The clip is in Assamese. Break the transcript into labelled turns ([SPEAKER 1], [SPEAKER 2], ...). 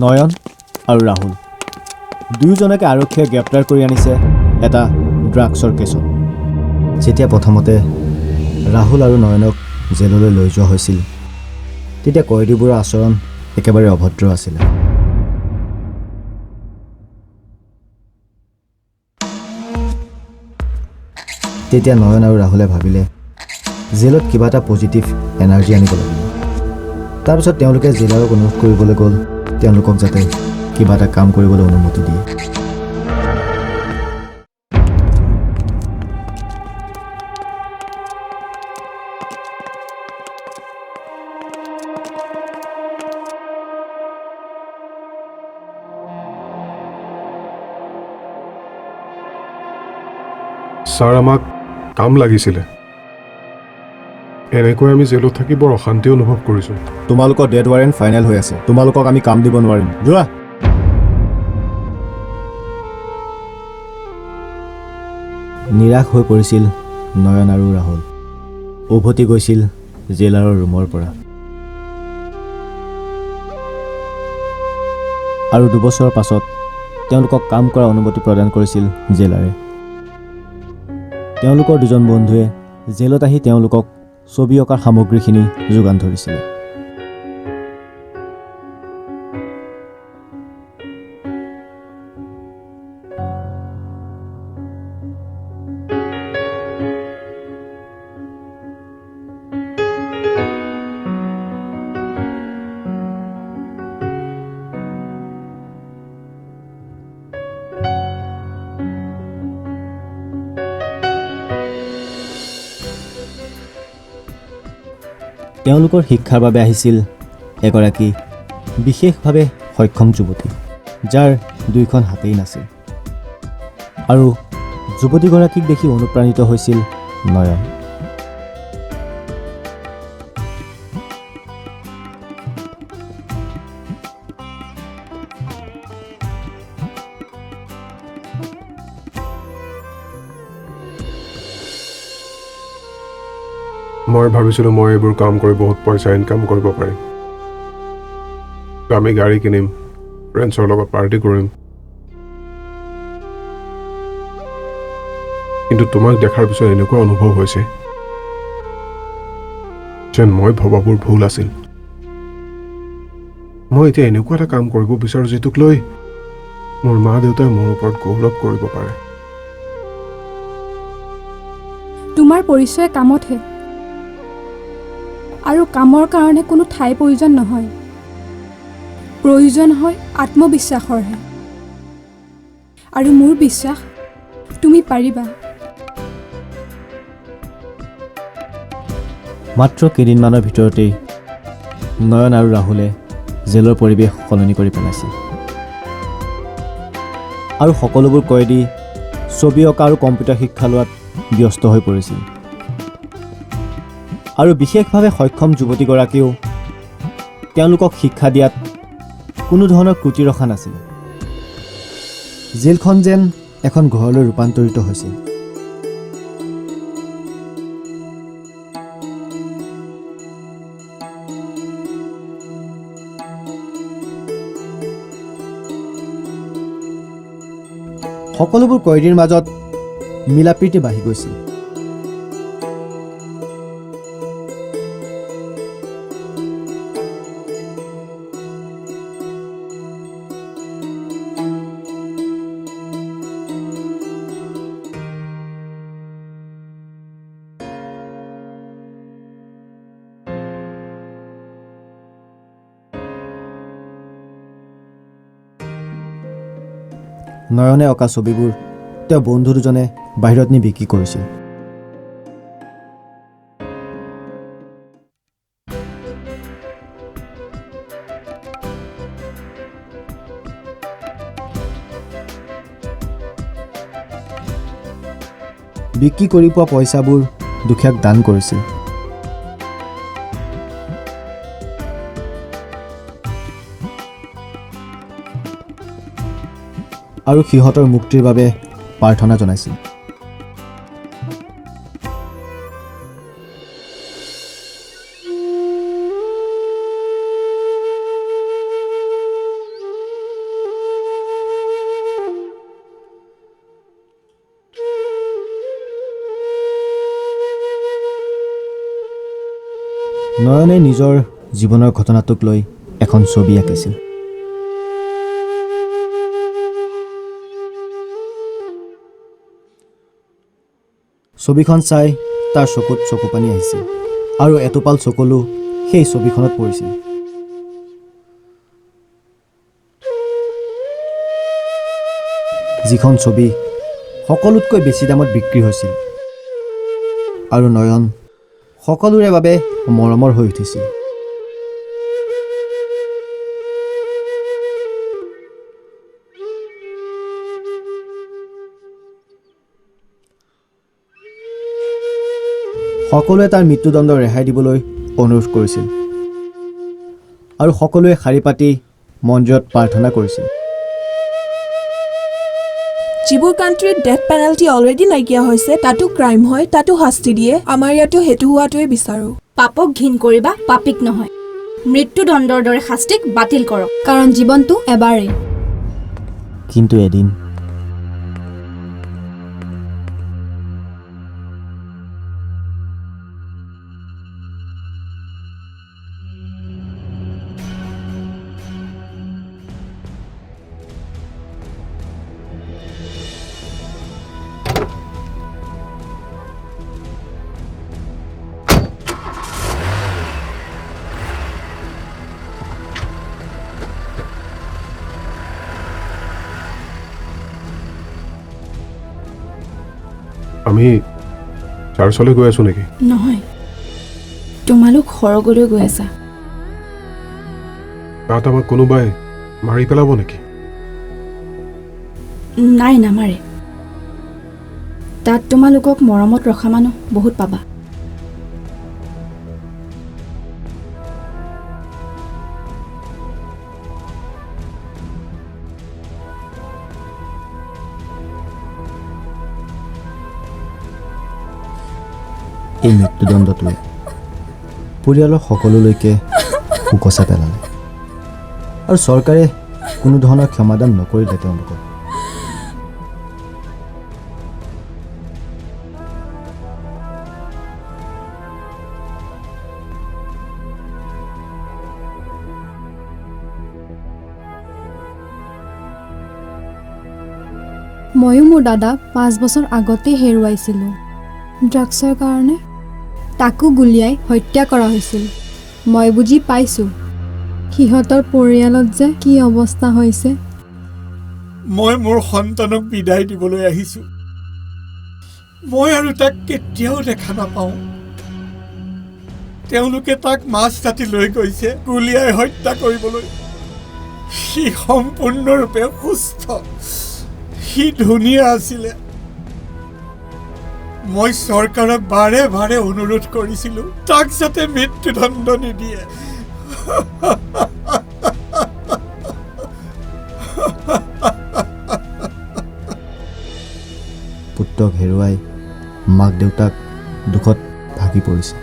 [SPEAKER 1] নয়ন আৰু ৰাহুল দুয়োজনকে আৰক্ষীয়ে গ্ৰেপ্তাৰ কৰি আনিছে এটা ড্ৰাগছৰ কেছত। যেতিয়া প্ৰথমতে ৰাহুল আৰু নয়নক জেললৈ লৈ যোৱা হৈছিল তেতিয়া কয়দীবোৰৰ আচৰণ একেবাৰে অভদ্ৰ আছিলে। তেতিয়া নয়ন আৰু ৰাহুলে ভাবিলে জেলত কিবা এটা পজিটিভ এনাৰ্জি আনিব লাগিব। তাৰপিছত তেওঁলোকে জেলাৰক অনুৰোধ কৰিবলৈ গ'ল তেওঁলোকক যাতে কিবা এটা কাম কৰিবলৈ অনুমতি দিয়ে।
[SPEAKER 2] ছাৰ, আমাক কাম লাগিছিলে। এনেকৈ আমি জেলত থাকি বৰ অশান্তি অনুভৱ কৰিছোঁ।
[SPEAKER 1] তোমালোকৰ ডেড ৱাৰেণ্ট ফাইনেল হৈ আছে, তোমালোকক আমি কাম দিব নোৱাৰিম, যোৱা। নিৰাশ হৈ পৰিছিল নয়ন আৰু ৰাহুল। উভতি গৈছিল জেলাৰৰ ৰুমৰ পৰা। আৰু 2 বছৰৰ পাছত তেওঁলোকক কাম কৰাৰ অনুমতি প্ৰদান কৰিছিল জেলাৰে। তেওঁলোকৰ দুজন বন্ধুৱে জেলত আহি তেওঁলোকক ছবি অঁকাৰ সামগ্ৰীখিনি যোগান ধৰিছিলে। তেওঁলোকৰ শিক্ষাৰ বাবে আহিছিল এগৰাকী বিশেষভাৱে সক্ষম যুৱতী, যাৰ 2খন হাতেই নাছিল। আৰু যুৱতীগৰাকীক দেখি অনুপ্ৰাণিত হৈছিল নয়ন।
[SPEAKER 2] মই ভাবিছিলোঁ মই এইবোৰ কাম কৰি বহুত পইচা ইনকাম কৰিব পাৰিম। আমি গাড়ী কিনিম, ফ্ৰেণ্ডছৰ লগত পাৰ্টি কৰিম। কিন্তু তোমাক দেখাৰ পিছত এনেকুৱা অনুভৱ হৈছে যেন মই ভবাবোৰ ভুল আছিল। মই এতিয়া এনেকুৱা এটা কাম কৰিব বিচাৰোঁ যিটোক লৈ মোৰ মা দেউতাই মোৰ ওপৰত গৌৰৱ কৰিব পাৰে।
[SPEAKER 3] তোমাৰ পৰিচয় কামতহে, আৰু কামৰ কাৰণে কোনো ঠাই প্ৰয়োজন নহয়। প্ৰয়োজন হয় আত্মবিশ্বাসৰহে। আৰু মোৰ বিশ্বাস তুমি পাৰিবা।
[SPEAKER 1] মাত্ৰ কেইদিনমানৰ ভিতৰতেই নয়ন আৰু ৰাহুলে জেলৰ পৰিৱেশ সলনি কৰি পেলাইছিল। আৰু সকলোবোৰ কয়দী ছবি অঁকা আৰু কম্পিউটাৰ শিক্ষা লোৱাত ব্যস্ত হৈ পৰিছিল। আৰু বিশেষভাৱে সক্ষম যুৱতীগৰাকীয়েও তেওঁলোকক শিক্ষা দিয়াত কোনো ধৰণৰ ক্ৰুটি ৰখা নাছিল। জেলখন যেন এখন ঘৰলৈ ৰূপান্তৰিত হৈছিল। সকলোবোৰ কয়দীৰ মাজত মিলাপ্ৰীতি বাঢ়ি গৈছিল। নয়নে অঁকা ছবিবোৰ তেওঁ বন্ধু দুজনে বাহিৰত নি বিক্ৰী কৰিছিল। বিক্ৰী কৰি পোৱা পইচাবোৰ দুখীয়াক দান কৰিছিল। আৰু সিহঁতৰ মুক্তিৰ বাবে প্ৰাৰ্থনা জনাইছিল। নয়নে নিজৰ জীৱনৰ ঘটনাটোক লৈ এখন ছবি আঁকিছিল। ছবিখন চাই তাৰ চকুত চকুপানী আহিছিল আৰু এটোপাল চকুলো সেই ছবিখনত পৰিছিল। যিখন ছবি সকলোতকৈ বেছি দামত বিক্ৰী হৈছিল আৰু নয়ন সকলোৰে বাবে মৰমৰ হৈ উঠিছিল। সকলোৱে তাৰ মৃত্যুদণ্ড ৰেহাই দিবলৈ অনুৰোধ কৰিছিল আৰু সকলোৱে শাৰী পাতি মন্দিৰত প্ৰাৰ্থনা কৰিছিল।
[SPEAKER 4] যিবোৰ কাণ্ট্ৰিত ডেথ পেনাল্টি অলৰেডি নাইকিয়া হৈছে, তাতো ক্ৰাইম হয়, তাতো শাস্তি দিয়ে। আমাৰ ইয়াতো সেইটো হোৱাটোৱে বিচাৰোঁ।
[SPEAKER 5] পাপক ঘিণ কৰিবা, পাপিক নহয়। মৃত্যুদণ্ডৰ দৰে শাস্তিক বাতিল কৰক,
[SPEAKER 3] কাৰণ জীৱনটো এবাৰেই।
[SPEAKER 1] কিন্তু এদিন
[SPEAKER 2] আমি চাৰ্চলৈ গৈ আছো নেকি?
[SPEAKER 4] নহয়, তোমালোক সৰগলৈ গৈ আছা।
[SPEAKER 2] তাত আমাক কোনোবাই মাৰি পেলাব নেকি?
[SPEAKER 4] নাই, নামাৰে। তাত তোমালোকক মৰমত ৰখা মানুহ বহুত পাবা।
[SPEAKER 1] এই মৃত্যুদণ্ডটোৱে পৰিয়ালৰ সকলোলৈকে উকচা পেলালে আৰু চৰকাৰে কোনো ধৰণৰ ক্ষমাদান নকৰিলে তেওঁলোকক।
[SPEAKER 3] ময়ো মোৰ দাদাক 5 বছৰ আগতেই হেৰুৱাইছিলোঁ ড্ৰাগছৰ কাৰণে। তাকো গুলীয়াই হত্যা কৰা হৈছিল। মই বুজি পাইছোঁ সিহঁতৰ পৰিয়ালত যে কি অৱস্থা হৈছে।
[SPEAKER 6] মই মোৰ সন্তানক বিদায় দিবলৈ আহিছোঁ। মই আৰু তাক কেতিয়াও দেখা নাপাওঁ। তেওঁলোকে তাক মাছ ৰাতি লৈ গৈছে গুলীয়াই হত্যা কৰিবলৈ। সি সম্পূৰ্ণৰূপে সুস্থ, সি ধুনীয়া আছিলে। মই চৰকাৰক বাৰে বাৰে অনুৰোধ কৰিছিলোঁ তাক যাতে মৃত্যুদণ্ড নিদিয়ে।
[SPEAKER 1] পুত্ৰক হেৰুৱাই মাক দেউতাক দুখত ভাগি পৰিছে।